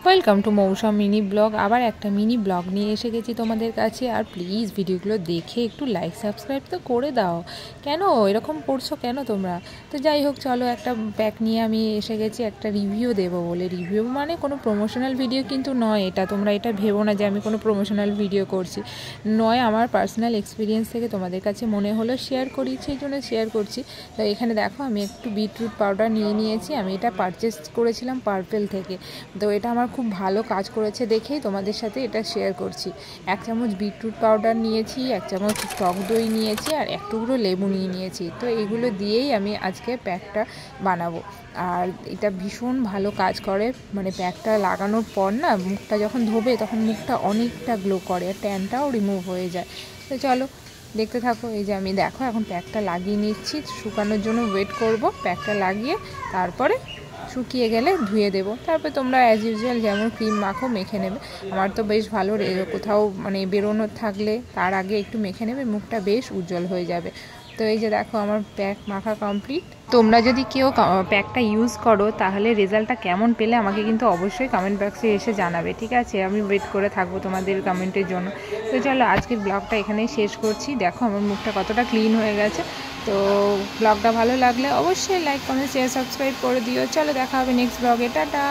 Welcome to মৌসুম mini blog. আবার একটা মিনি ব্লগ নিয়ে এসে গেছি তোমাদের কাছে। আর প্লিজ ভিডিওগুলো দেখে একটু লাইক সাবস্ক্রাইব তো করে দাও। কেন এরকম করছো কেন তোমরা? তো যাই হোক, চলো একটা প্যাক নিয়ে আমি এসে গেছি একটা রিভিউ দেবো বলে। রিভিউ মানে কোনো প্রমোশনাল ভিডিও কিন্তু নয় এটা, তোমরা এটা ভেবো না যে আমি কোনো প্রমোশনাল ভিডিও করছি। নয়, আমার পার্সোনাল এক্সপিরিয়েন্স থেকে তোমাদের কাছে মনে হলো শেয়ার করি, সেই জন্য শেয়ার করছি। তো এখানে দেখো আমি একটু বিটরুট পাউডার নিয়ে নিয়েছি। আমি এটা পারচেস করেছিলাম পার্পেল থেকে। তো এটা আমার খুব ভালো কাজ করেছে দেখেই তোমাদের সাথে এটা শেয়ার করছি। 1 চামচ বিটরুট পাউডার নিয়েছি, 1 চামচ টক দই নিয়েছি, আর 1 টুকরো লেবু নিয়েছি। তো এইগুলো দিয়েই আমি আজকে প্যাকটা বানাবো। আর এটা ভীষণ ভালো কাজ করে, মানে প্যাকটা লাগানোর পর না মুখটা যখন ধোবে তখন মুখটা অনেকটা গ্লো করে আর ট্যানটাও রিমুভ হয়ে যায়। তো চলো দেখতে থাকো। এই যে আমি দেখো এখন প্যাকটা লাগিয়ে নিচ্ছি, শুকানোর জন্য ওয়েট করব। প্যাকটা লাগিয়ে তারপরে শুকিয়ে গেলে ধুয়ে দেবো। তারপর তোমরা অ্যাজ ইউজুয়াল যেমন ক্রিম মাখো মেখে নেবে। আমার তো বেশ ভালো, কোথাও মানে বেরোনোর থাকলে তার আগে একটু মেখে নেবে, মুখটা বেশ উজ্জ্বল হয়ে যাবে। তো এই যে দেখো আমার প্যাক মাখা কমপ্লিট। তোমরা যদি কেউ প্যাকটা ইউজ করো তাহলে রেজাল্টটা কেমন পেলে আমাকে কিন্তু অবশ্যই কমেন্ট বক্সে এসে জানাবে, ঠিক আছে? আমি ওয়েট করে থাকবো তোমাদের কমেন্টের জন্য। তো চলো আজকের ব্লগটা এখানেই শেষ করছি। দেখো আমার মুখটা কতটা ক্লিন হয়ে গেছে। তো ব্লগটা ভালো লাগলে অবশ্যই লাইক কমেন্ট শেয়ার সাবস্ক্রাইব করে দিও। চলো দেখা হবে নেক্সট ব্লগে, টাটা।